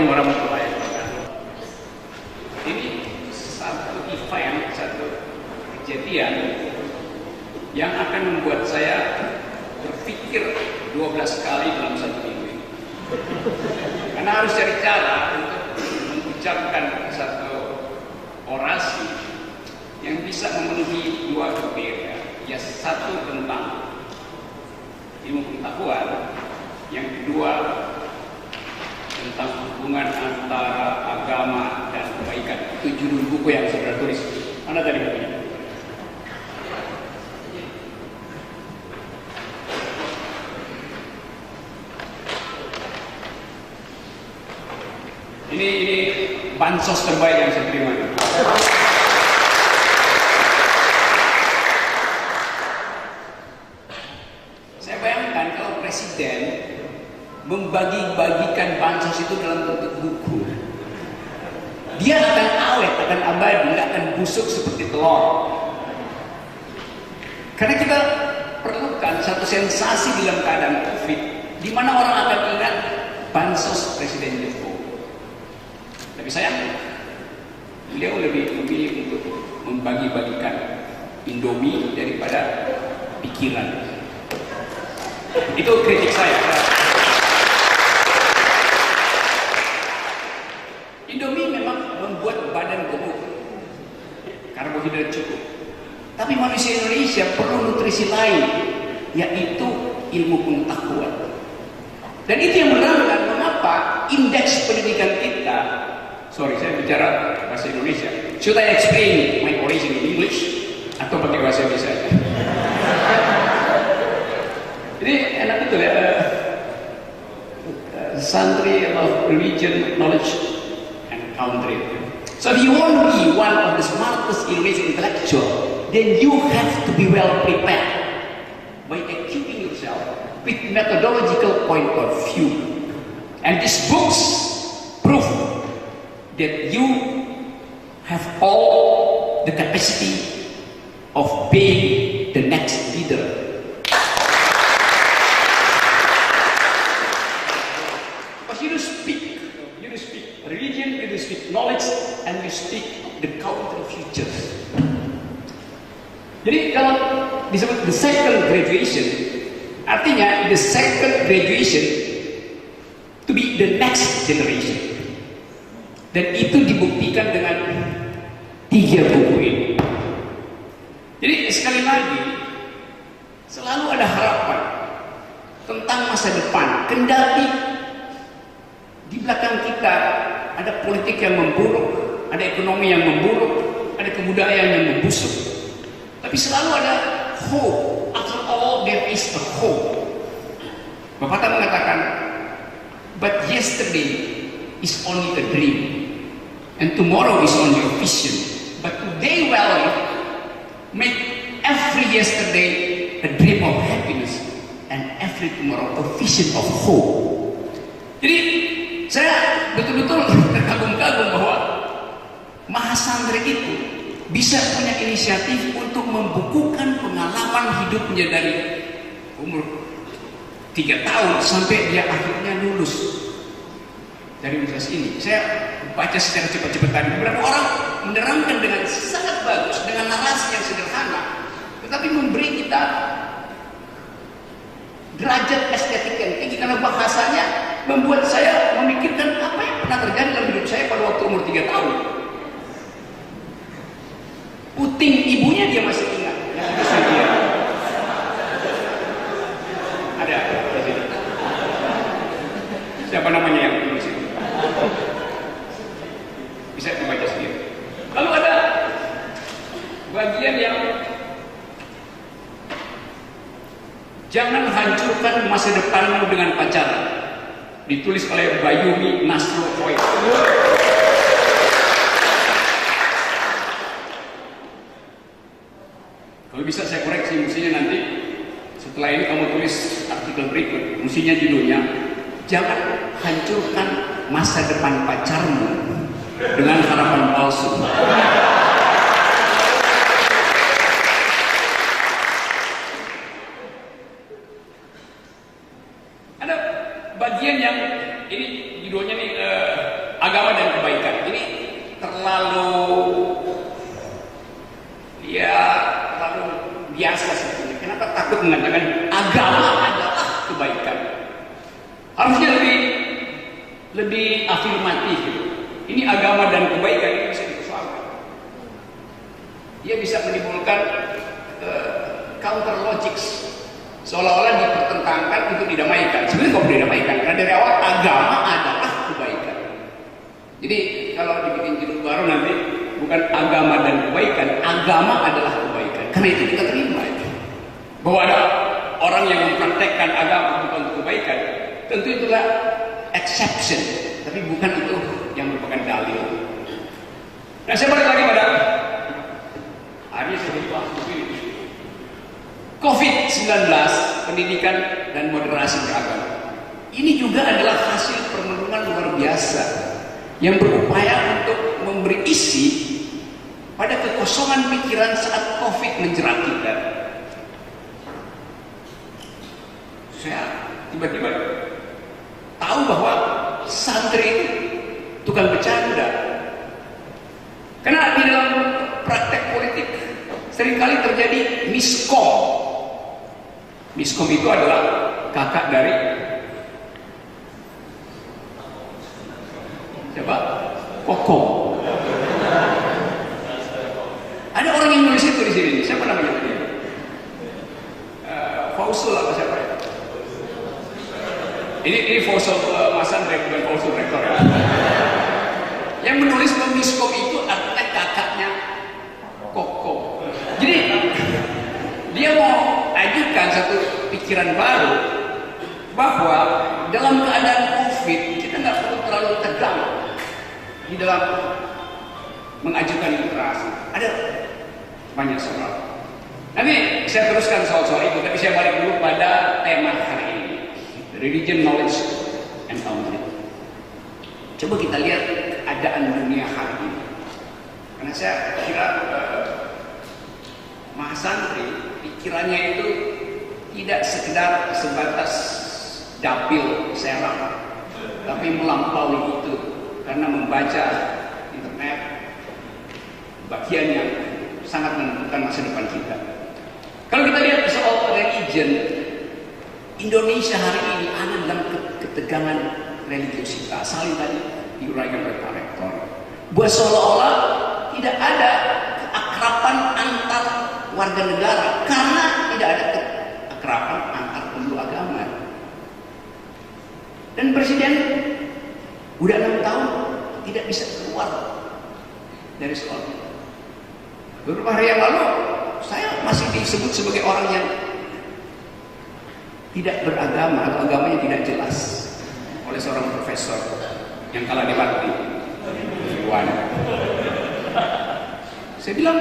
Assalamualaikum warahmatullahi wabarakatuh. Ini satu event, satu kejadian yang akan membuat saya berpikir 12 kali dalam satu minggu ini. Karena harus cari cara untuk mengucapkan satu orasi yang bisa memenuhi dua kriteria. Ya, satu tentang ilmu pengetahuan, yang kedua tentang hubungan antara agama dan kebaikan. Itu judul buku yang saya tulis. Mana tadi bukunya? Ini bansos terbaik yang saya terima. Saya bayangkan kalau presiden membagi-bagikan bansos itu dalam bentuk buku, dia akan awet, akan abadi, tidak akan busuk seperti telur. Karena kita perlukan satu sensasi dalam keadaan COVID, di mana orang akan ingat bansos Presiden Jokowi. Tapi sayang, beliau lebih memilih untuk membagi-bagikan Indomie daripada pikiran. Itu kritik saya. Indomie memang membuat badan gemuk, karbohidrat cukup. Tapi manusia Indonesia perlu nutrisi lain, yaitu ilmu pengetahuan. Dan itu yang menerangkan mengapa indeks pendidikan kita. Sorry, saya bicara bahasa Indonesia. Should I explain my origin in English atau pakai bahasa Indonesia aja? Jadi enak itu ya. Santri of religion, knowledge, country. So if you want to be one of the smartest Indonesian intellectual, then you have to be well prepared by equipping yourself with methodological point of view. And these books prove that you have all the capacity of being the next leader. Because you speak religion, you speak knowledge, and you speak the country futures. Jadi kalau disebut the second graduation, artinya the second graduation to be the next generation. Dan itu dibuktikan dengan 3 buku ini. Jadi sekali lagi, selalu ada harapan tentang masa depan. Kendati di belakang kita ada politik yang memburuk, ada ekonomi yang memburuk, ada kebudayaan yang membusuk. Tapi selalu ada hope. After all, there is a hope. Bapak tak mengatakan, but yesterday is only a dream, and tomorrow is only a vision. But today, well, make every yesterday a dream of happiness, and every tomorrow a vision of hope. Jadi saya betul-betul terkagum-kagum bahwa Mahasantri itu bisa punya inisiatif untuk membukukan pengalaman hidupnya dari umur 3 tahun sampai dia akhirnya lulus dari universitas ini. Saya baca secara cepat-cepatan. Beberapa orang menerangkan dengan sangat bagus, dengan narasi yang sederhana, tetapi memberi kita derajat estetik yang tinggi karena bahasanya membuat saya memikirkan apa yang pernah terjadi dalam hidup saya pada waktu umur 3 tahun. Puting ibunya dia masih ingat. Ada di sini. Siapa namanya yang tulis itu? Bisa dibaca sendiri. Lalu ada bagian yang jangan hancurkan masa depanmu dengan pacaran. Ditulis oleh Bayumi Nasropoid. Kalau bisa saya koreksi, mestinya nanti setelah ini kamu tulis artikel berikut, mestinya judulnya jangan hancurkan masa depan pacarmu dengan harapan palsu. Ada bagian yang ini judulnya nih biasa sebetulnya. Kenapa takut mengatakan agama adalah kebaikan? Harusnya lebih afirmatif. Ini agama dan kebaikan ini bisa dipersoalkan. Dia bisa menimbulkan counter logics, seolah-olah dipertentangkan untuk didamaikan. Sebenarnya kok didamaikan, karena dari awal agama adalah kebaikan. Jadi kalau dibikin judul baru nanti bukan agama dan kebaikan, agama adalah kebaikan. Karena itu kita terima itu. Bahwa ada orang yang mempraktekkan agama bukan untuk kebaikan, tentu itulah exception, tapi bukan itu yang merupakan dalil. Nah, saya balik lagi pada hari sebelum begini. COVID-19, pendidikan dan moderasi beragama. Ini juga adalah hasil perenungan luar biasa yang berupaya untuk memberi isi pada kekosongan pikiran saat COVID menjerat kita. Saya tiba-tiba tahu bahwa santri itu tukang bercanda. Karena di dalam praktek politik seringkali terjadi miskom. Miskom itu adalah kakak dari siapa? Kokom. Ada orang yang nulis itu di sini. Siapa namanya dia? Fausul apa siapa ya? Ini Fausul Mas Andre, bukan Fausul Rektor ya. Yang menulis miskom itu artinya kakaknya Kokom. Jadi dia mau ajukan satu pikiran baru bahwa dalam keadaan COVID kita nggak perlu terlalu tegang di dalam mengajukan literasi. Ada banyak soal. Nanti saya teruskan soal-soal itu, tapi saya balik dulu pada tema hari ini, religion, knowledge, and boundary. Coba kita lihat keadaan dunia hari ini. Karena saya kira mahasantri pikirannya itu tidak sekedar sebatas dapil serang, tapi melampaui itu karena membaca internet bagian yang sangat menentukan masa depan kita. Kalau kita lihat soal religion, Indonesia hari ini ada dalam ketegangan religiositas. Saling tadi diuraikan oleh Pak Rektor, buat seolah-olah tidak ada keakraban antar warga negara karena tidak ada keakraban antar penduduk agama. Dan Presiden udah 6 tahun tidak bisa keluar dari sekolah. Beberapa hari yang lalu saya masih disebut sebagai orang yang tidak beragama atau agamanya tidak jelas oleh seorang profesor yang kalah debat di Iwan. Saya bilang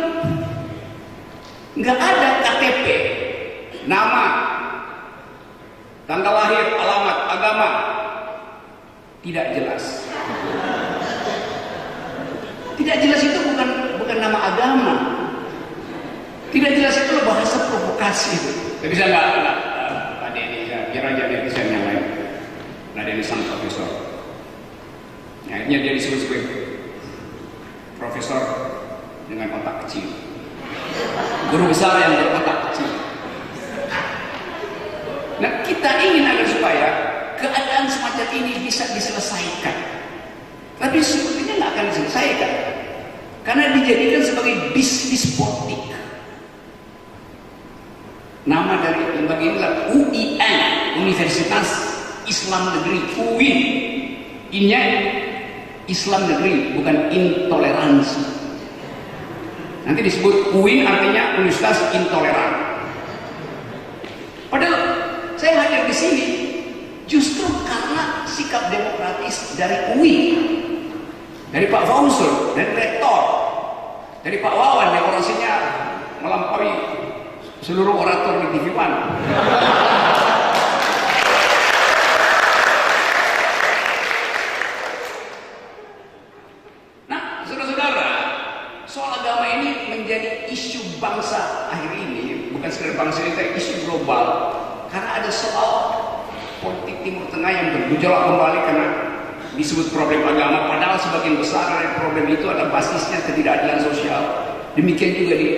nggak ada KTP, nama, tanggal lahir, alamat, agama tidak jelas. Tidak jelas itu bukan nama agama. Tidak jelas itu bahasa provokasi. Tapi saya nggak Pak Denny, biar aja netizen yang lain. Nah, Denny sang profesor. Akhirnya dia disebut sebagai profesor dengan otak kecil. Guru besar yang berotak kecil. Nah, kita ingin agar supaya keadaan semacam ini bisa diselesaikan. Tapi sepertinya nggak akan diselesaikan karena dijadikan sebagai bisnis politik. Nama dari lembaga inilah UIN, Universitas Islam Negeri, UIN. Ini Islam Negeri, bukan intoleransi. Nanti disebut UIN artinya Universitas Intoleran. Padahal saya hadir di sini justru karena sikap demokratis dari UIN, dari Pak Fausul, dari Rektor, dari Pak Wawan yang orasinya melampaui seluruh orator di TV One. Nah, saudara-saudara, soal agama ini menjadi isu bangsa akhir ini, bukan sekedar bangsa ini, tapi isu global. Karena ada soal politik Timur Tengah yang bergejolak kembali karena disebut problem agama, padahal sebagian besar dari problem itu adalah basisnya ketidakadilan sosial. Demikian juga di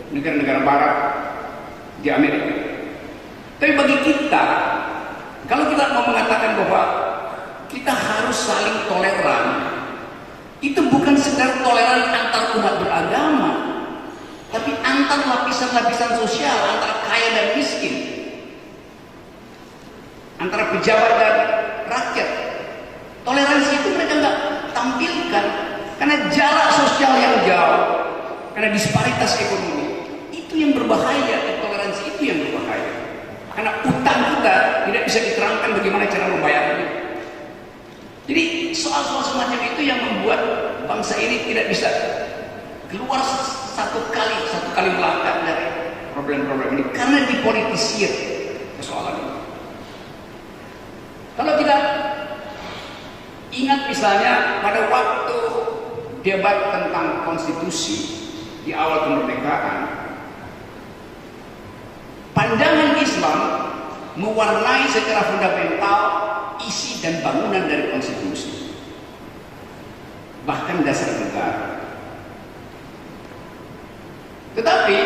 negara-negara barat di Amerika. Tapi bagi kita, kalau kita mau mengatakan bahwa kita harus saling toleran, itu bukan sekedar toleran antar umat beragama, tapi antar lapisan-lapisan sosial, antara kaya dan miskin, antara pejabat dan rakyat. Toleransi itu mereka nggak tampilkan karena jarak sosial yang jauh, karena disparitas ekonomi. Itu yang berbahaya, toleransi itu yang berbahaya. Karena utang kita tidak bisa diterangkan bagaimana cara membayarnya. Jadi soal-soal semacam itu yang membuat bangsa ini tidak bisa keluar satu kali melangkah dari problem-problem ini karena dipolitisir persoalan ini. Kalau kita ingat misalnya pada waktu debat tentang konstitusi di awal kemerdekaan, pandangan Islam mewarnai secara fundamental isi dan bangunan dari konstitusi, bahkan dasar negara. Tetapi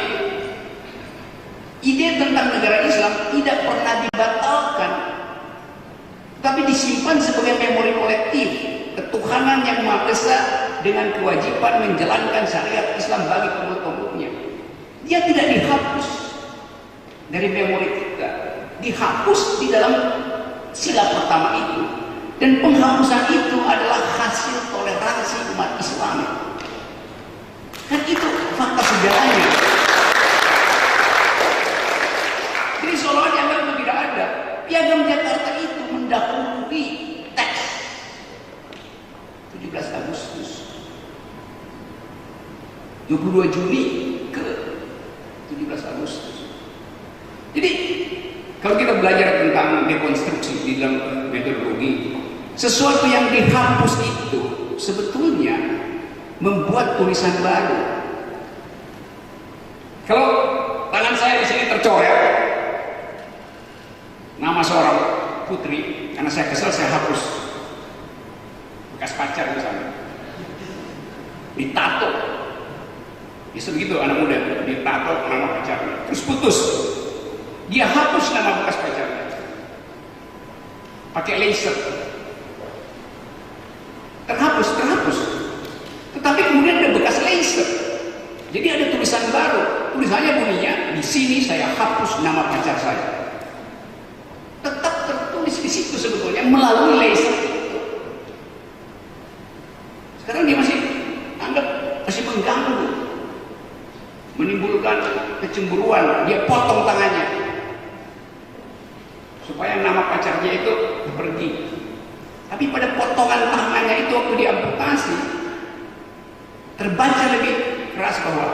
ide tentang negara Islam tidak pernah dibatalkan, tapi disimpan sebagai memori kolektif, ketuhanan yang Maha Esa dengan kewajiban menjalankan syariat Islam bagi pengikut-pengikutnya. Dia tidak dihapus dari memori kita, dihapus di dalam sila pertama itu, dan penghapusan itu adalah hasil toleransi umat Islam. Kan itu fakta sejarahnya. Jadi seolah dianggap itu tidak ada. Piagam Jakarta itu mendahului teks 17 Agustus, 22 Juni ke 17 Agustus. Jadi kalau kita belajar tentang dekonstruksi di dalam metodologi, sesuatu yang dihapus itu sebetulnya membuat tulisan baru. Kalau tangan saya di sini tercoret nama seorang putri, karena saya kesel saya hapus, bekas pacar misalnya, ditato, bisa begitu anak muda, ditato nama pacarnya, terus putus. Dia hapus nama bekas pacarnya pakai laser, terhapus. Tetapi kemudian ada bekas laser, jadi ada tulisan baru. Tulisannya bunyinya, di sini saya hapus nama pacar saya. Tetap tertulis di situ sebetulnya melalui laser itu. Sekarang dia masih anggap masih mengganggu, menimbulkan kecemburuan. Dia potong tangannya supaya nama pacarnya itu pergi. Tapi pada potongan tangannya itu waktu diamputasi, terbaca lebih keras bahwa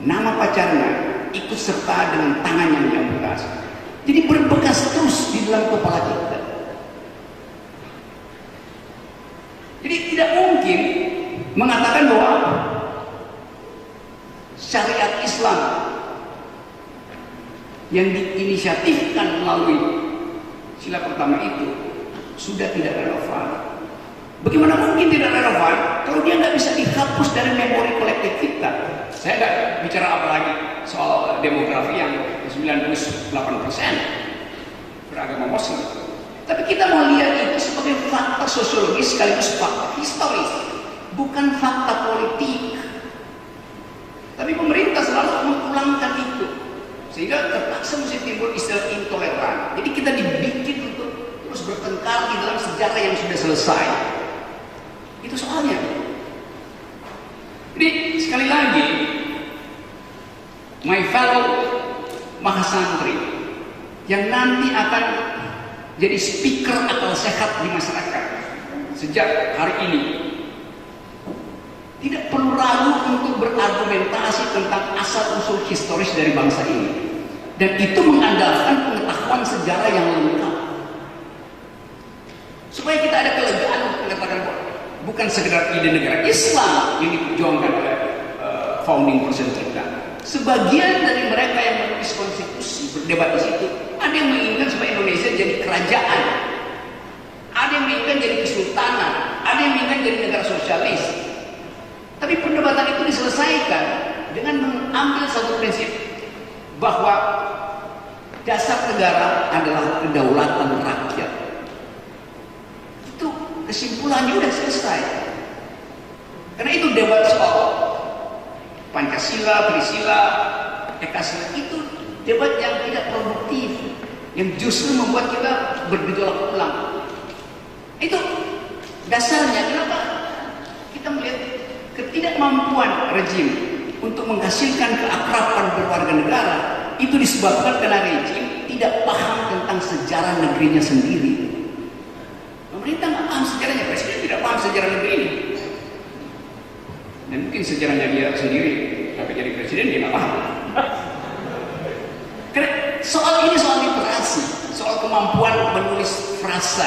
nama pacarnya ikut serta dengan tangan yang diamputasi. Jadi berbekas terus di dalam kepala kita. Jadi tidak mungkin mengatakan bahwa syariat Islam yang diinisiatifkan melalui sila pertama itu sudah tidak relevan. Bagaimana mungkin tidak relevan kalau dia nggak bisa dihapus dari memori kolektif kita? Saya nggak bicara apa lagi soal demografi yang 98% beragama Muslim. Tapi kita mau lihat itu sebagai fakta sosiologis sekaligus fakta historis, bukan fakta politik. Tapi pemerintah selalu mengulangkan itu, sehingga terpaksa mesti timbul istilah intoleran. Jadi kita dibikin untuk terus bertengkar di dalam sejarah yang sudah selesai. Itu soalnya. Jadi sekali lagi, my fellow mahasantri yang nanti akan jadi speaker akal sehat di masyarakat sejak hari ini, tidak perlu ragu untuk berargumentasi tentang asal-usul historis dari bangsa ini, dan itu mengandalkan pengetahuan sejarah yang lengkap, supaya kita ada kelegaan untuk mengatakan bukan sekedar ide negara Islam yang diperjuangkan oleh founding person kita. Sebagian dari mereka yang menulis konstitusi berdebat di situ, ada yang menginginkan supaya Indonesia jadi kerajaan, ada yang menginginkan jadi kesultanan, ada yang menginginkan jadi negara sosialis. Tapi perdebatan itu diselesaikan dengan mengambil satu prinsip bahwa dasar negara adalah kedaulatan rakyat. Itu kesimpulannya udah selesai. Karena itu debat soal Pancasila, Trisila, Ekasila itu debat yang tidak produktif, yang justru membuat kita bergejolak ulang. Itu dasarnya. Kenapa kita melihat ketidakmampuan rejim untuk menghasilkan keakraban berwarga negara? Itu disebabkan karena rejim tidak paham tentang sejarah negerinya sendiri. Pemerintah nggak paham sejarahnya, presiden tidak paham sejarah negeri ini. Dan mungkin sejarahnya dia sendiri, tapi jadi presiden dia nggak paham. Karena soal ini soal literasi, soal kemampuan menulis frasa,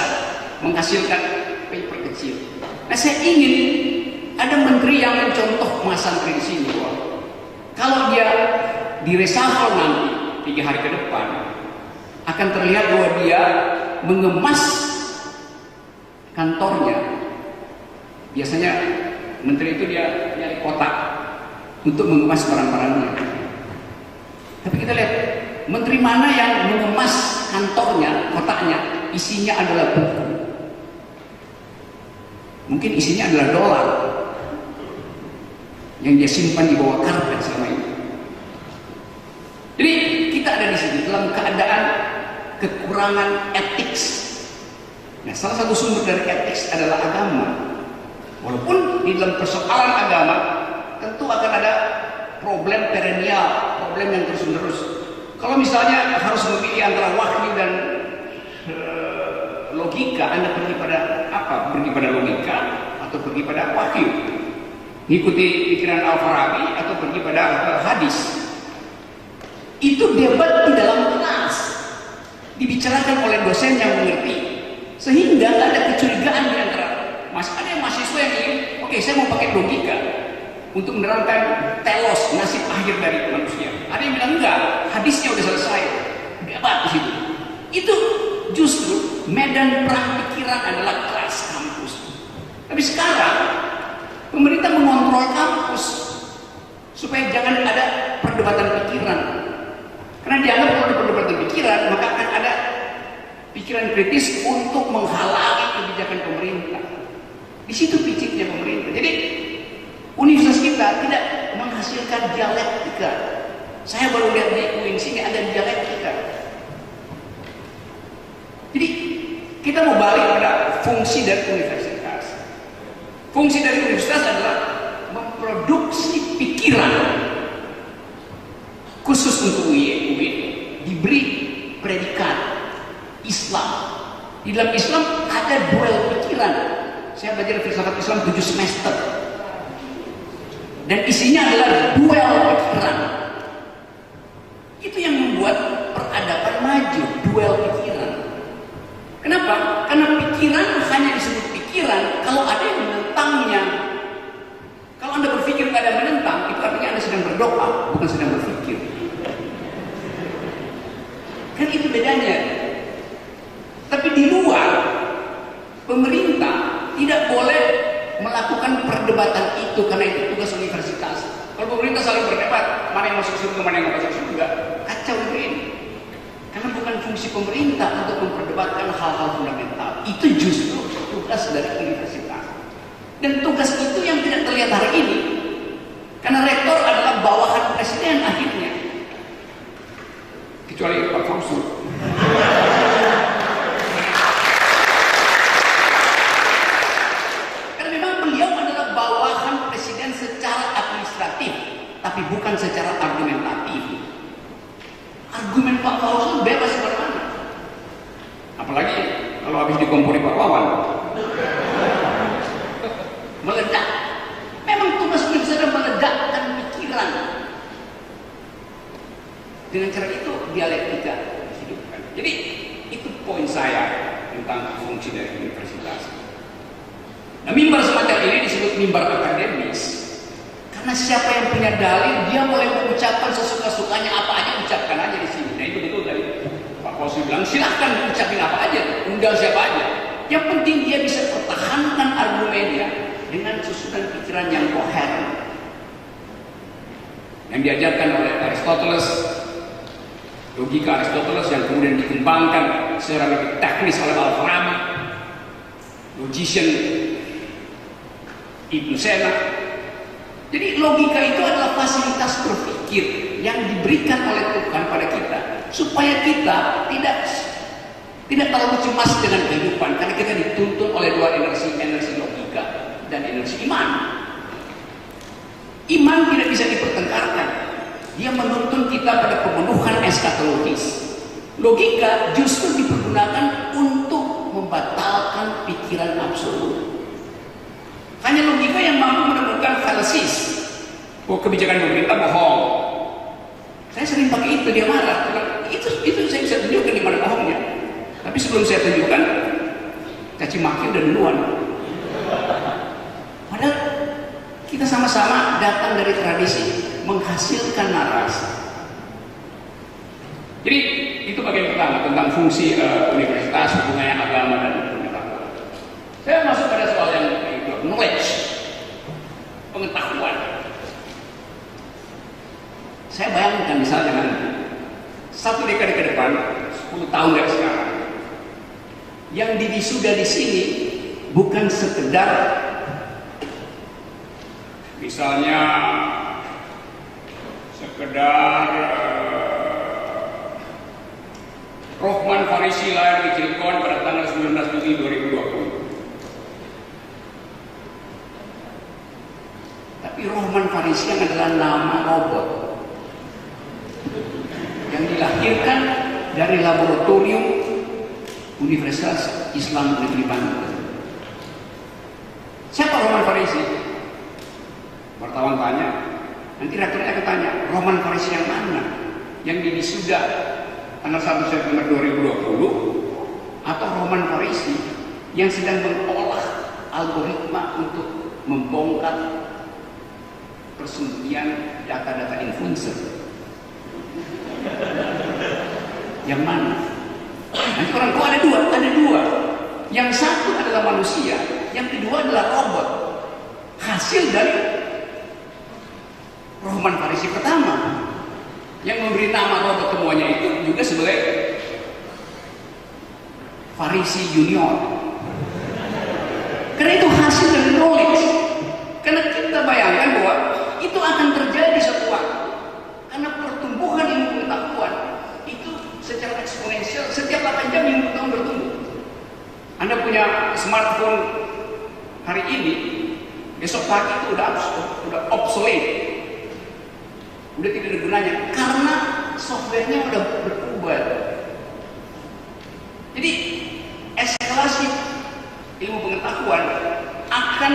menghasilkan paper kecil. Nah, saya ingin ada menteri yang mencontoh Mas Santri di sini bahwa kalau dia di reshuffle nanti 3 hari ke depan akan terlihat bahwa dia mengemas kantornya. Biasanya menteri itu dia nyari kotak untuk mengemas barang-barangnya. Tapi kita lihat menteri mana yang mengemas kantornya, kotaknya isinya adalah buku. Mungkin isinya adalah dolar yang dia simpan di bawah karpet selama ini. Jadi kita ada di sini dalam keadaan kekurangan etik. Nah, salah satu sumber dari etik adalah agama. Walaupun di dalam persoalan agama tentu akan ada problem perennial, problem yang terus-menerus. Kalau misalnya harus memilih antara wahyu dan logika, Anda pergi pada apa? Pergi pada logika atau pergi pada wahyu? Mengikuti pikiran Al-Farabi atau pergi pada hadis? Itu debat di dalam kelas, dibicarakan oleh dosen yang mengerti, sehingga ada kecurigaan di antara ada yang mahasiswa yang ingin, oke, saya mau pakai logika untuk menerangkan telos, nasib akhir dari manusia. Ada yang bilang enggak, hadisnya udah selesai, debat di situ. Itu justru medan perang pikiran adalah kelas kampus. Tapi sekarang pemerintah mengontrol kampus supaya jangan ada perdebatan pikiran. Karena dianggap kalau ada perdebatan pikiran, maka akan ada pikiran kritis untuk menghalangi kebijakan pemerintah. Di situ piciknya pemerintah. Jadi universitas kita tidak menghasilkan dialektika. Saya baru lihat di UIN sini ada dialektika. Jadi kita mau balik pada fungsi dari universitas. Fungsi dari universitas adalah memproduksi pikiran khusus untuk UIN diberi predikat Islam. Di dalam Islam ada duel pikiran. Saya belajar filsafat Islam 7 semester. Dan isinya adalah duel pikiran. Itu yang membuat peradaban maju, duel pikiran. Kenapa? Karena pikiran hanya disebut pikiran kalau ada yang menentangnya. Kalau Anda berpikir tidak ada yang menentang, itu artinya Anda sedang berdoa, bukan sedang berpikir. Kan itu bedanya. Tapi di luar, pemerintah tidak boleh melakukan perdebatan itu karena itu tugas universitas. Kalau pemerintah saling berdebat, mana yang masuk surga, mana yang nggak masuk surga, kacau ini. Karena bukan fungsi pemerintah untuk memperdebatkan hal-hal fundamental. Itu justru tugas dari universitas. Dan tugas itu yang tidak terlihat hari ini. Karena rektor adalah bawahan presiden akhirnya. Kecuali Pak Fauzi. Karena memang beliau adalah bawahan presiden secara administratif, tapi bukan secara argumentatif. Argumen Pak Fauzi bebas kemana-mana. Apalagi kalau habis dikompori Pak Wawan. Meledak. Memang tugas universitas adalah meledakkan pikiran. Dengan cara itu dialektika dihidupkan. Jadi itu poin saya tentang fungsi dari universitas. Nah, mimbar semacam ini disebut mimbar akademis karena siapa yang punya dalil dia boleh mengucapkan sesuka-sukanya, apa aja ucapkan aja di sini. Nah itu betul tadi Pak Fauzi bilang silahkan ucapin apa aja, undang siapa aja. Yang penting dia bisa pertahankan argumennya dengan susunan pikiran yang koheren yang diajarkan oleh Aristoteles, logika Aristoteles yang kemudian dikembangkan secara lebih teknis oleh Al-Farabi, logician Ibn Sena. Jadi logika itu adalah fasilitas berpikir yang diberikan oleh Tuhan pada kita supaya kita tidak terlalu cemas dengan kehidupan, karena kita dituntun oleh dua energi logika dan energi iman. Iman tidak bisa dipertengkarkan, dia menuntun kita pada pemenuhan eskatologis. Logika justru dipergunakan untuk membatalkan pikiran absolut. Hanya logika yang mampu menemukan fallacies. Oh, kebijakan pemerintah bohong. Saya sering pakai itu, dia marah. Itu saya bisa tunjukkan di mana bohongnya. Tapi sebelum saya tunjukkan, caci maki udah duluan. Padahal kita sama-sama datang dari tradisi menghasilkan narasi. Jadi itu bagian pertama tentang fungsi universitas, hubungannya agama dan pengetahuan. Saya masuk pada soal yang knowledge, pengetahuan. Saya bayangkan misalnya nanti 1 dekade ke depan, 10 tahun dari sekarang, yang diwisuda di sini bukan sekedar misalnya Rohman Farisi lahir di Cirebon pada tanggal 19 Juli 2020. Tapi Rohman Farisi yang adalah nama robot yang dilahirkan dari laboratorium Universitas Islam Negeri Bandung. Siapa Rohman Farisi? Wartawan tanya. Nanti rektornya akan tanya, Rohman Farisi yang mana? Yang diwisuda tanggal 1 September 2020 atau Rohman Farisi yang sedang mengolah algoritma untuk membongkar persembunyian data-data influencer? Yang mana? Nanti orang tua ada dua. Yang satu adalah manusia, yang kedua adalah robot. Hasil dari Rohman Farisi pertama, yang memberi nama robot semuanya itu juga sebagai Farisi Junior. Karena itu hasil dari knowledge. Karena kita bayangkan bahwa itu akan terjadi suatu waktu. Karena pertumbuhan ilmu pengetahuan itu secara eksponensial setiap 8 jam ilmu pengetahuan bertumbuh. Anda punya smartphone hari ini, besok pagi itu udah obsolete. Udah tidak ada gunanya karena softwarenya udah berubah. Jadi eskalasi ilmu pengetahuan akan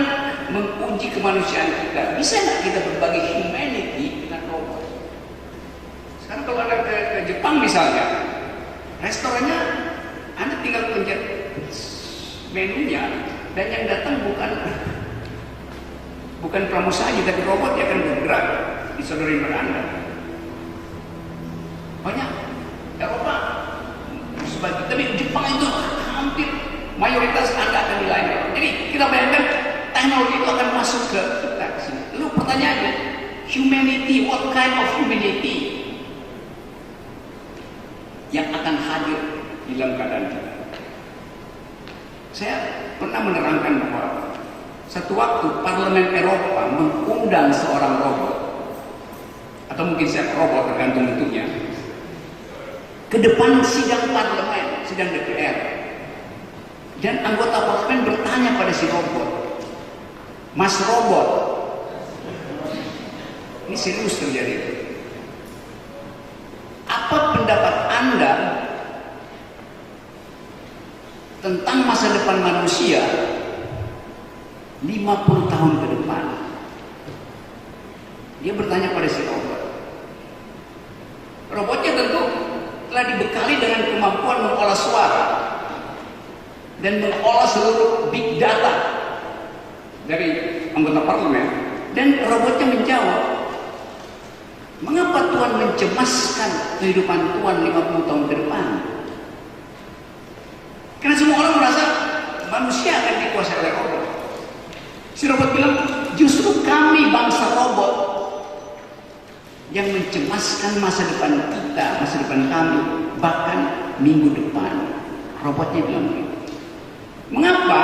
menguji kemanusiaan kita. Bisa nggak kita berbagi humanity dengan robot? Sekarang kalau Anda ke Jepang misalnya, restorannya Anda tinggal pencet menunya dan yang datang bukan pramusaji tapi robot yang akan bergerak disodori pada Anda. Banyak Eropa sebagai, tapi Jepang itu hampir mayoritas Anda akan dilayani. Jadi kita bayangkan teknologi itu akan masuk ke kita sini. Lalu pertanyaannya, humanity, what kind of humanity yang akan hadir di dalam keadaan kita? Saya pernah menerangkan bahwa satu waktu Parlemen Eropa mengundang seorang robot, atau mungkin saya robot tergantung bentuknya, ke depan sidang parlemen, sidang DPR, dan anggota parlemen bertanya pada si robot, Mas robot, ini serius terjadi, apa pendapat Anda tentang masa depan manusia 50 tahun ke depan? Dia bertanya pada si robot. Robotnya tentu telah dibekali dengan kemampuan mengolah suara dan mengolah seluruh big data dari anggota parlemen, dan robotnya menjawab, mengapa Tuhan mencemaskan kehidupan Tuhan 50 tahun ke depan? Karena semua orang merasa manusia akan dikuasai oleh robot. Si robot bilang, justru kami bangsa robot yang mencemaskan masa depan kita, masa depan kami, bahkan minggu depan. Robotnya bilang begitu. Mengapa?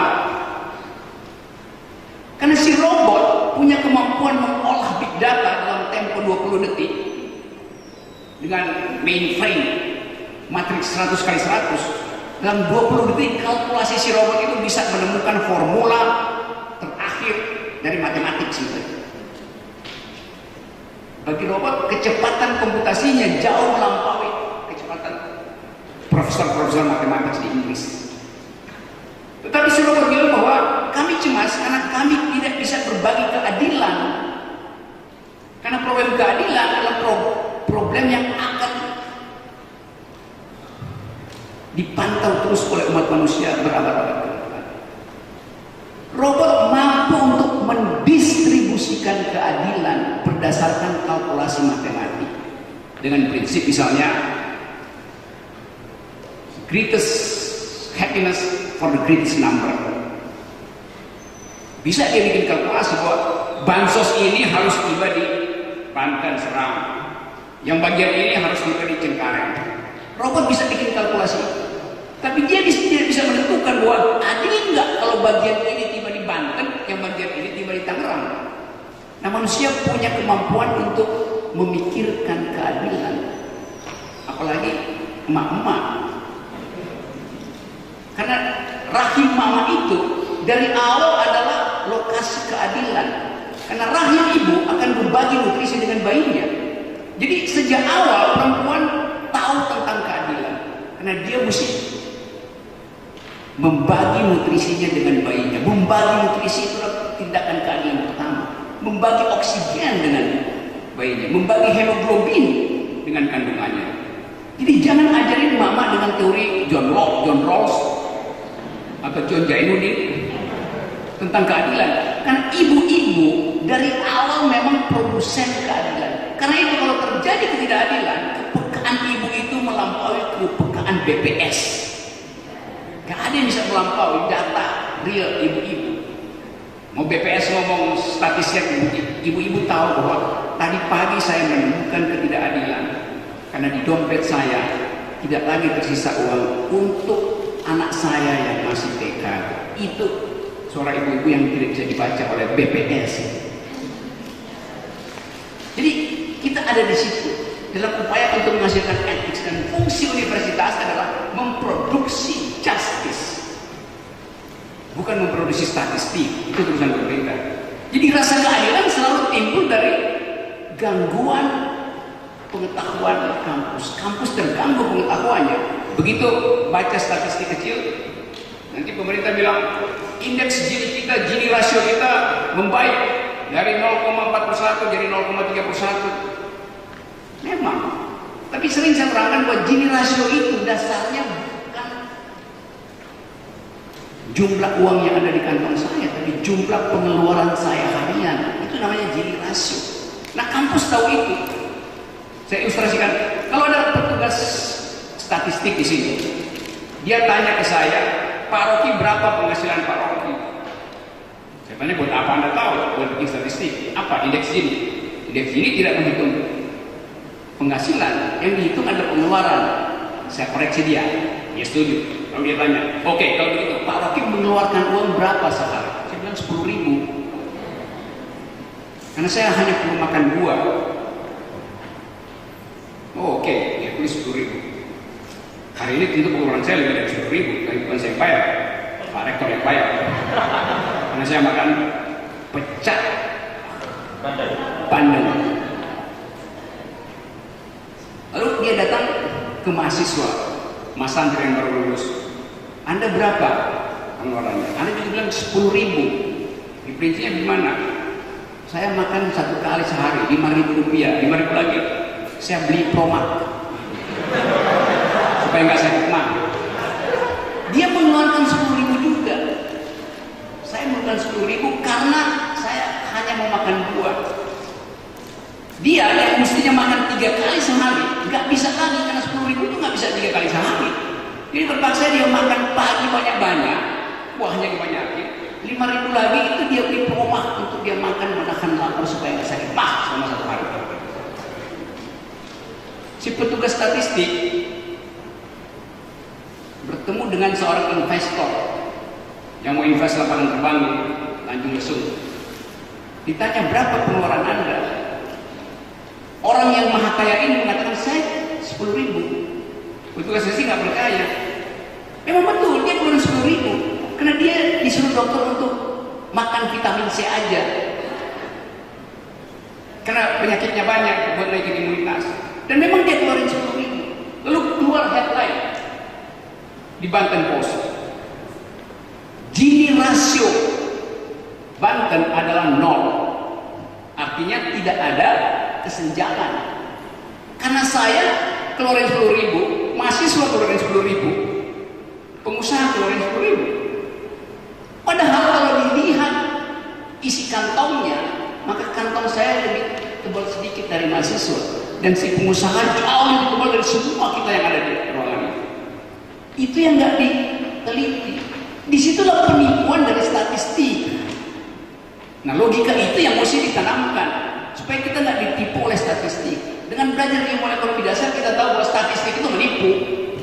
Karena si robot punya kemampuan mengolah big data dalam tempo 20 detik dengan mainframe matriks 100 kali 100. Dalam 20 detik kalkulasi si robot itu bisa menemukan formula terakhir dari matematik sebenarnya. Bagi robot, kecepatan komputasinya jauh melampaui kecepatan profesor-profesor matematik di Inggris. Tetapi si robot bilang bahwa kami cemas karena kami tidak bisa berbagi keadilan. Karena problem keadilan adalah problem yang akan dipantau terus oleh umat manusia berabad-abad ke depan. Robot mampu untuk mendistribusikan keadilan berdasarkan kalkulasi matematik dengan prinsip misalnya greatest happiness for the greatest number. Bisa dia bikin kalkulasi bahwa bansos ini harus tiba di Banten Serang, yang bagian ini harus tiba di Cengkareng. Robot bisa bikin kalkulasi, tapi dia tidak bisa menentukan bahwa adil nggak kalau bagian ini tiba di Banten, yang bagian ini tiba di Tangerang. Nah, manusia punya kemampuan untuk memikirkan keadilan, apalagi emak-emak. Karena rahim mama itu dari awal adalah lokasi keadilan. Karena rahim ibu akan berbagi nutrisi dengan bayinya. Jadi sejak awal perempuan tahu tentang keadilan. Karena dia mesti membagi nutrisinya dengan bayinya. Membagi nutrisi itu adalah tindakan keadilan pertama. Membagi oksigen dengan bayinya. Membagi hemoglobin dengan kandungannya. Jadi jangan ajarin mama dengan teori John Locke, John Rawls, atau John Jainuddin tentang keadilan. Karena ibu-ibu dari awal memang produsen keadilan. Karena itu kalau terjadi ketidakadilan, kepekaan ibu itu melampaui kepekaan BPS. Gak ada yang bisa melampaui data real ibu-ibu. Mau BPS ngomong statistik, ibu-ibu tahu bahwa tadi pagi saya menemukan ketidakadilan karena di dompet saya tidak lagi tersisa uang untuk anak saya yang masih TK. Itu suara ibu-ibu yang tidak bisa dibaca oleh BPS. Jadi kita ada di situ dalam upaya untuk menghasilkan etik, dan fungsi universitas adalah memproduksi justice, bukan memproduksi statistik. Itu tulisan pemerintah. Jadi rasa keadilan selalu timbul dari gangguan pengetahuan kampus. Kampus terganggu pengetahuannya. Begitu baca statistik kecil, nanti pemerintah bilang indeks Gini kita, Gini rasio kita membaik dari 0,41 jadi 0,31. Memang, tapi sering saya terangkan bahwa Gini rasio itu dasarnya bukan jumlah uang yang ada di kantong saya, tapi jumlah pengeluaran saya harian. Itu namanya Gini rasio. Nah, kampus tahu itu. Saya ilustrasikan, kalau ada petugas statistik di sini, dia tanya ke saya, Pak Rocky berapa penghasilan Pak Rocky? Saya tanya, buat apa Anda tahu? Buat bikin statistik. Apa? Indeks Gini. Indeks Gini tidak menghitung penghasilan, yang dihitung adalah pengeluaran. Saya koreksi dia setuju. Lalu dia tanya, oke, kalau begitu Pak Rocky mengeluarkan uang berapa sehari? Saya bilang 10.000. Karena saya hanya perlu makan buah. Oh, oke, dia tulis 10.000. Hari ini tentu pengeluaran saya lebih dari 10.000, tapi bukan saya bayar, Pak Rektor yang bayar. Karena saya makan pecah bandeng. Lalu dia datang ke mahasiswa, mas santri yang baru lulus. Anda berapa pengeluarannya? Anda juga bilang 10.000. Diperincinya gimana? Saya makan satu kali sehari, 5.000 rupiah, 5.000 lagi. Saya beli Promak supaya nggak sakit mah. Dia mengeluarkan 10.000 juga. Saya mengeluarkan 10.000 karena saya hanya mau makan buah. Dia yang mestinya makan 3 kali sehari nggak bisa lagi, karena 10.000 itu nggak bisa 3 kali sehari. Jadi terpaksa dia makan pagi banyak-banyak, buahnya dibanyakin. 5.000 lagi itu dia beli Promak untuk dia makan menahan lapar supaya nggak sakit mah selama 1 hari. Si petugas statistik bertemu dengan seorang investor yang mau invest lapangan terbang di Tanjung Lesung. Ditanya berapa pengeluaran Anda? Orang yang maha kaya ini mengatakan saya 10.000. Petugas statistik nggak berkaya. Memang betul dia keluarin 10.000 karena dia disuruh dokter untuk makan vitamin C aja. Karena penyakitnya banyak buat naikin imunitas. Dan memang dia keluarin 10.000. Lalu keluar headline di Banten Post. Gini rasio Banten adalah 0. Artinya tidak ada kesenjangan. Karena saya keluarin 10.000, mahasiswa keluarin 10.000, pengusaha keluarin 10.000. Padahal kalau dilihat isi kantongnya, maka kantong saya lebih tebal sedikit dari mahasiswa. Dan si pengusaha jauh lebih tebal dari semua kita yang ada di ruangan ini. Itu yang nggak diteliti. Disitulah penipuan dari statistik. Nah, logika itu yang mesti ditanamkan supaya kita nggak ditipu oleh statistik. Dengan belajar ilmu ekonomi dasar kita tahu bahwa statistik itu menipu.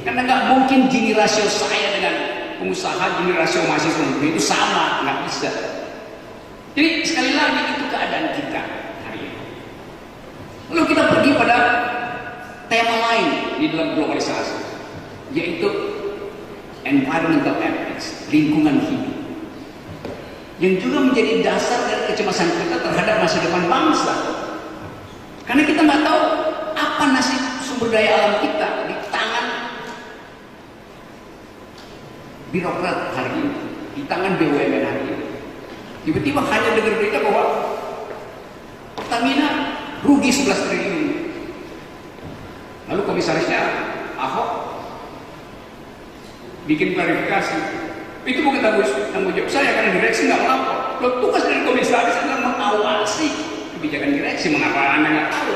Karena nggak mungkin Gini rasio saya dengan pengusaha, Gini rasio mahasiswa itu sama, nggak bisa. Jadi sekali lagi itu keadaan kita hari ini. Lalu kita pergi pada tema lain di dalam globalisasi, yaitu environmental ethics, lingkungan hidup, yang juga menjadi dasar dari kecemasan kita terhadap masa depan bangsa. Karena kita nggak tahu apa nasib sumber daya alam kita di tangan birokrat hari ini, di tangan BUMN hari ini. Tiba-tiba hanya dengar berita bahwa Pertamina rugi 11 triliun. Lalu komisarisnya Ahok bikin klarifikasi. Itu bukan tanggung jawab saya karena direksi nggak melapor. Loh, tugas dari komisaris adalah mengawasi kebijakan direksi. Mengapa Anda nggak tahu?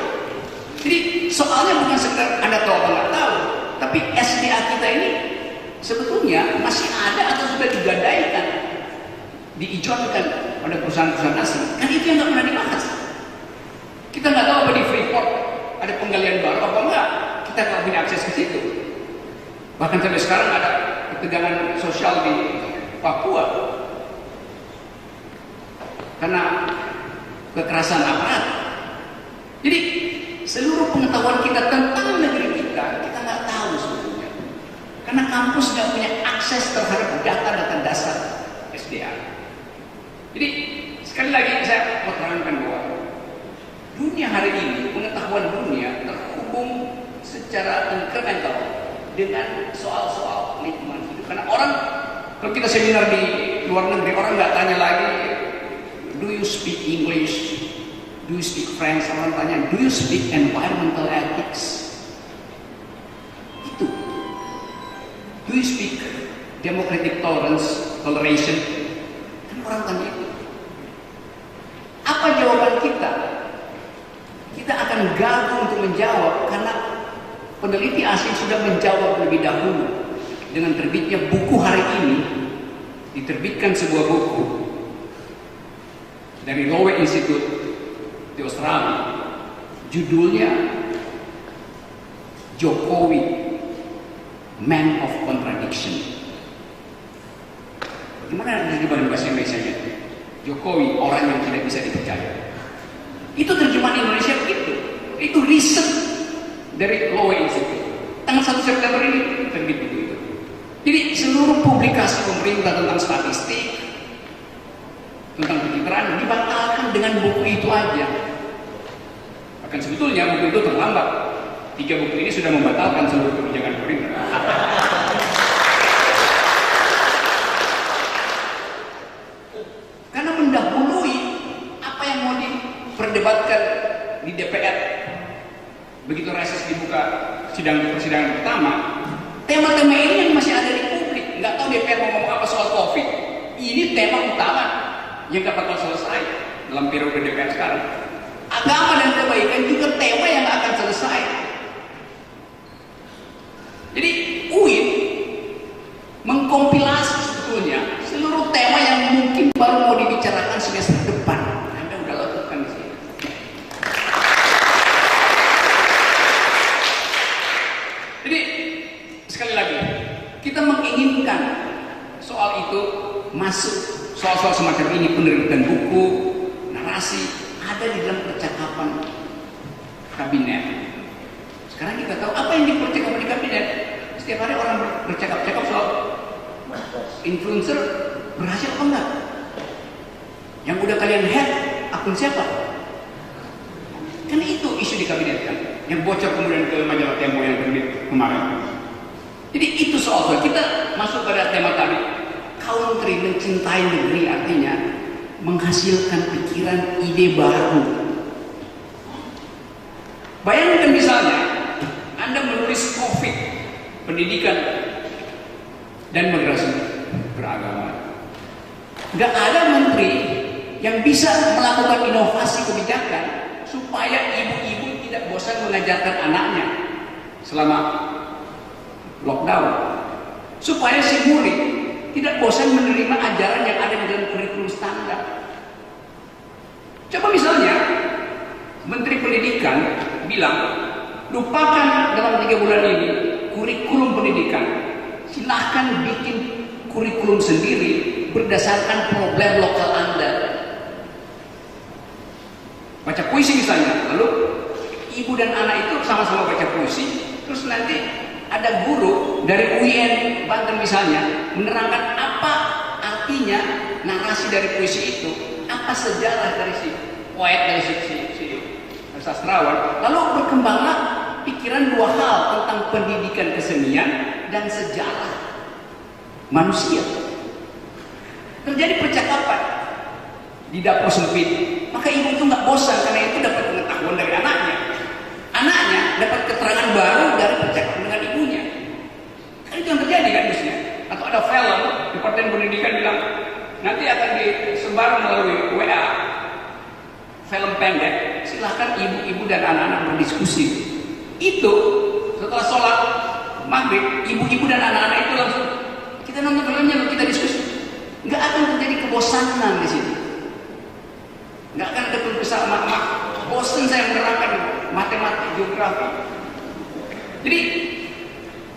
Jadi soalnya bukan sekedar Anda tahu atau nggak tahu, tapi SDA kita ini sebetulnya masih ada atau sudah digadaikan, diijonkan pada perusahaan-perusahaan asing. Kan itu yang nggak pernah dibahas. Kita nggak tahu apa di Freeport ada penggalian baru apa enggak. Kita nggak punya akses ke situ. Bahkan sampai sekarang ada ketegangan sosial di Papua karena kekerasan aparat. Jadi seluruh pengetahuan kita tentang negeri kita nggak tahu sebetulnya. Karena kampus nggak punya akses terhadap data-data dasar SDA. Jadi sekali lagi saya mau terangkan bahwa dunia hari ini, pengetahuan dunia terhubung secara incremental dengan soal-soal lingkungan hidup. Karena orang, kalau kita seminar di luar negeri, orang nggak tanya lagi, do you speak English? Do you speak French? Orang tanya, do you speak environmental ethics? Itu. Do you speak democratic toleration? Kan orang tanya itu. Apa jawaban kita? Kita akan gagal untuk menjawab karena peneliti asing sudah menjawab lebih dahulu. Dengan terbitnya buku hari ini, diterbitkan sebuah buku dari Lowe Institute di Australia. Judulnya Jokowi, Man of Contradiction. Bagaimana dari bahasa Indonesia-nya? Jokowi, orang yang tidak bisa dipercaya. Itu terjemahan Indonesia begitu. Itu riset dari Lowe Institute. Tanggal 1 September ini terbit buku itu. Jadi seluruh publikasi pemerintah tentang statistik, tentang pencitraan dibatalkan dengan buku itu aja. Bahkan sebetulnya buku itu terlambat. 3 buku ini sudah membatalkan seluruh kebijakan pemerintah. Karena mendahului apa yang mau diperdebatkan di DPR. Begitu reses dibuka persidangan pertama, tema-tema ini yang masih ada di publik. Nggak tahu DPR mau ngomong apa soal COVID. Ini tema utama yang nggak bakal selesai dalam periode DPR sekarang. Agama dan kebaikan juga tema yang nggak akan selesai. Jadi UIN mengkompilasi sebetulnya seluruh tema yang mungkin baru mau dibicarakan semester depan. Anda udah lakukan di sini. soal-soal semacam ini, penerbitan buku, narasi, ada di dalam percakapan kabinet. Sekarang kita tahu apa yang dipercakapkan di kabinet. Setiap hari orang bercakap-cakap soal influencer berhasil apa enggak. Yang udah kalian hack akun siapa? Kan itu isu di kabinet kan, yang bocor kemudian ke majalah Tempo yang terbit kemarin. Jadi itu soal kita masuk pada tema tadi. Country, mencintai negeri, artinya menghasilkan pikiran, ide baru. Bayangkan misalnya Anda menulis COVID, pendidikan dan migrasi beragama. Gak ada menteri yang bisa melakukan inovasi kebijakan supaya ibu-ibu tidak bosan mengajarkan anaknya selama lockdown, supaya si murid tidak bosan menerima ajaran yang ada di dalam kurikulum standar. Coba misalnya Menteri Pendidikan bilang, lupakan dalam 3 bulan ini kurikulum pendidikan, silahkan bikin kurikulum sendiri berdasarkan problem lokal Anda. Baca puisi misalnya, lalu ibu dan anak itu sama-sama baca puisi, terus nanti ada guru dari UIN Banten misalnya menerangkan apa artinya narasi dari puisi itu, apa sejarah dari si poet, dari si sastrawan. Lalu berkembanglah pikiran 2 hal tentang pendidikan kesenian dan sejarah manusia. Terjadi percakapan di dapur sempit, maka ibu itu nggak bosan karena itu dapat pengetahuan dari anaknya. Anaknya dapat keterangan baru dari percakapan dengan ibunya. Kan itu yang terjadi kan biasanya. Atau ada film, Departemen Pendidikan bilang nanti akan disebar melalui WA. Film pendek, silahkan ibu-ibu dan anak-anak berdiskusi. Itu setelah sholat maghrib, ibu-ibu dan anak-anak itu langsung kita nonton filmnya, lalu kita diskusi. Nggak akan terjadi kebosanan di sini. Nggak akan ada keluh mak, bosan saya menerangkan matematik, geografi. Jadi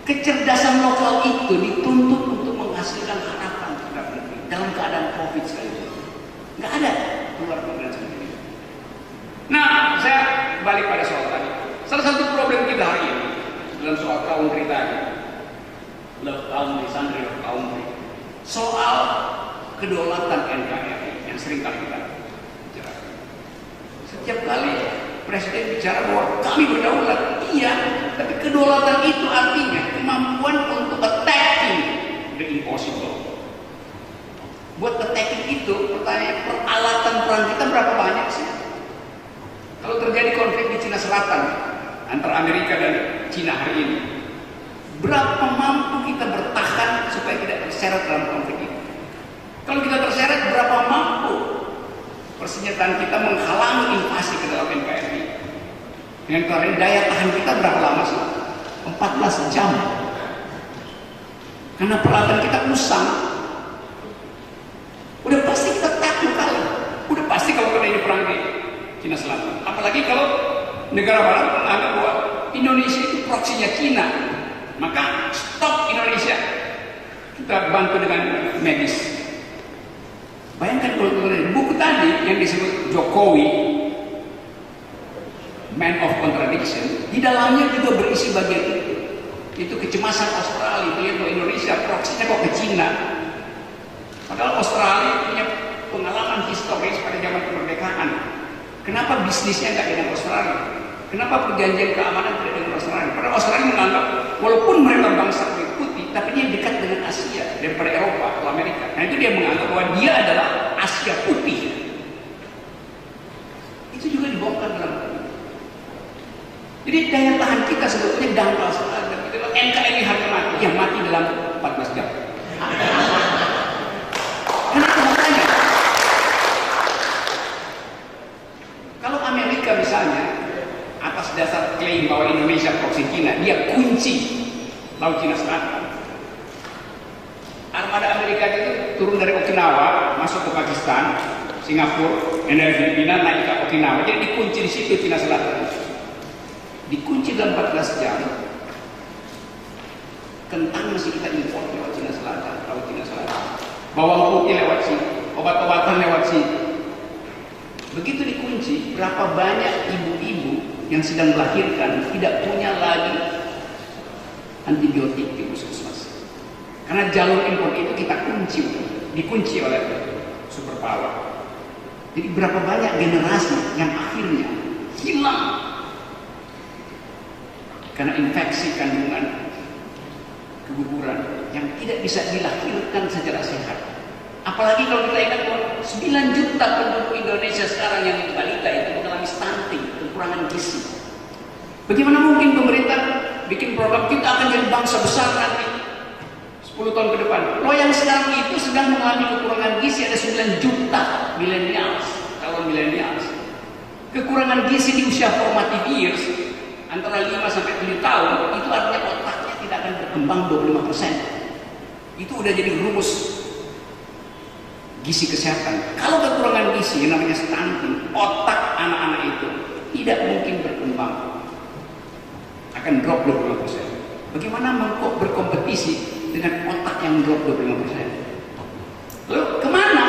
kecerdasan lokal itu dituntut untuk menghasilkan harapan terhadap negeri dalam keadaan COVID sekali. Nggak ada keluar program seperti ini. Nah, saya balik pada soal tadi. Salah satu problem kita hari ini dalam soal country tadi, love country, country of country, soal kedaulatan NKRI yang sering kali kita bicarakan. Setiap kali Presiden bicara bahwa kami berdaulat, iya, tapi kedaulatan itu artinya kemampuan untuk attacking the impossible. Buat attacking itu, pertanyaan peralatan perang kita berapa banyak sih? Kalau terjadi konflik di Cina Selatan antara Amerika dan Cina hari ini, berapa mampu kita bertahan supaya tidak terseret dalam konflik itu? Kalau kita terseret, berapa mampu persenjataan kita menghalangi invasi ke dalam NKRI? Dengan kemarin daya tahan kita berapa lama sih? 14 jam. Karena peralatan kita usang. Udah pasti kita takut kali. Udah pasti kalau kena ini perang di Cina Selatan. Apalagi kalau negara barat menganggap bahwa Indonesia itu proksinya Cina, maka stop Indonesia, kita bantu dengan medis. Bayangkan kalau buku tadi yang disebut Jokowi Man of Contradiction, di dalamnya juga berisi bagian itu. Itu kecemasan Australia, melihat bahwa Indonesia proksinya kok ke Cina. Padahal Australia punya pengalaman historis pada zaman kemerdekaan. Kenapa bisnisnya nggak dengan Australia? Kenapa perjanjian keamanan tidak dengan Australia? Padahal Australia menganggap walaupun mereka bangsa kulit putih, tapi dia dekat dengan Asia daripada Eropa atau Amerika. Nah itu dia menganggap bahwa dia adalah Asia putih. Itu juga dibongkar dalam. Jadi daya tahan kita sebetulnya dangkal sekali. NKRI harga mati, yang mati dalam 14 jam. Karena itu makanya, kalau Amerika misalnya atas dasar klaim bahwa Indonesia proksi Cina, dia kunci Laut Cina Selatan. Armada Amerika itu turun dari Okinawa masuk ke Pakistan, Singapura, dan dari Filipina naik ke Okinawa. Jadi dikunci di situ Cina Selatan. Dikunci dalam 14 jam. Kentang masih kita impor lewat Cina Selatan, Laut Cina Selatan. Bawang putih lewat sini. obat-obatan lewat situ. Begitu dikunci, berapa banyak ibu-ibu yang sedang melahirkan tidak punya lagi antibiotik di puskesmas. Karena jalur impor itu kita dikunci oleh superpower. Jadi berapa banyak generasi yang akhirnya hilang karena infeksi kandungan keguguran yang tidak bisa dilahirkan secara sehat. Apalagi kalau kita ingat bahwa 9 juta penduduk Indonesia sekarang yang balita itu mengalami stunting, kekurangan gizi. Bagaimana mungkin pemerintah bikin program kita akan jadi bangsa besar nanti 10 tahun ke depan? Loh, yang sekarang itu sedang mengalami kekurangan gizi ada 9 juta millennials, calon millennials. Kekurangan gizi di usia formative years antara 5 sampai 7 tahun itu artinya otaknya tidak akan berkembang 25%. Itu udah jadi rumus gizi kesehatan. Kalau kekurangan gizi yang namanya stunting, otak anak-anak itu tidak mungkin berkembang, akan drop 25%. Bagaimana berkompetisi dengan otak yang drop 25%? Lalu kemana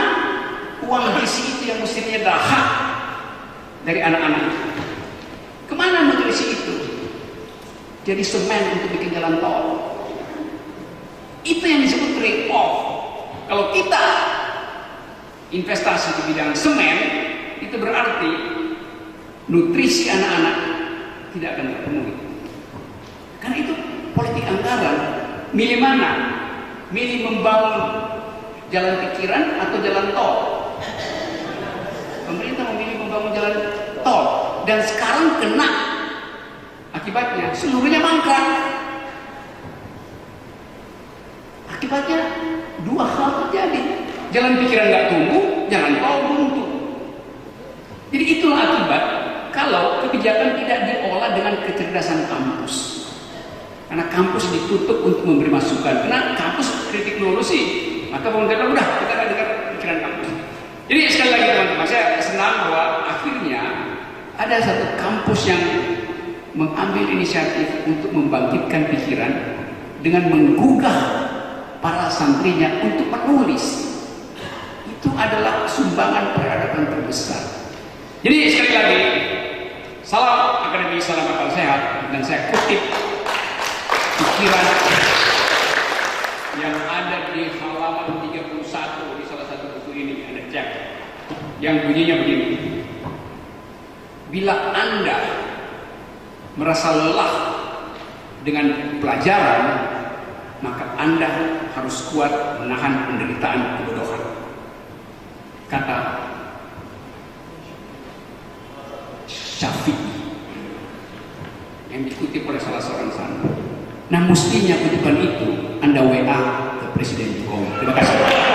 uang gizi itu yang mestinya adalah hak dari anak-anak itu? Kemana nutrisi itu? Jadi semen untuk bikin jalan tol. Itu yang disebut trade off. Kalau kita investasi di bidang semen, itu berarti nutrisi anak-anak tidak akan terpenuhi. Karena itu politik anggaran, milih mana? Milih membangun jalan pikiran atau jalan tol? Pemerintah memilih membangun jalan tol, dan sekarang kena akibatnya seluruhnya mangkrak. Akibatnya dua hal terjadi. Jalan pikiran nggak tumbuh, jalan tol buntu. Jadi itulah akibat kalau kebijakan tidak diolah dengan kecerdasan kampus. Karena kampus ditutup untuk memberi masukan. Karena kampus kritik dulu sih, maka pemerintah udah kita akan dengar pikiran kampus. Jadi sekali lagi teman-teman, saya senang bahwa akhirnya ada satu kampus yang mengambil inisiatif untuk membangkitkan pikiran dengan menggugah para santrinya untuk menulis. Itu adalah sumbangan peradaban terbesar. Jadi sekali lagi, salam akademi, salam akal sehat, dan saya kutip pikiran yang ada di halaman 31 di salah satu buku ini, ada cek yang bunyinya begini: bila Anda merasa lelah dengan pelajaran, maka Anda harus kuat menahan penderitaan kebodohan. Kata Syafi'i yang dikutip oleh salah seorang sana. Nah, mestinya kutipan itu Anda WA ke Presiden Jokowi. Terima kasih.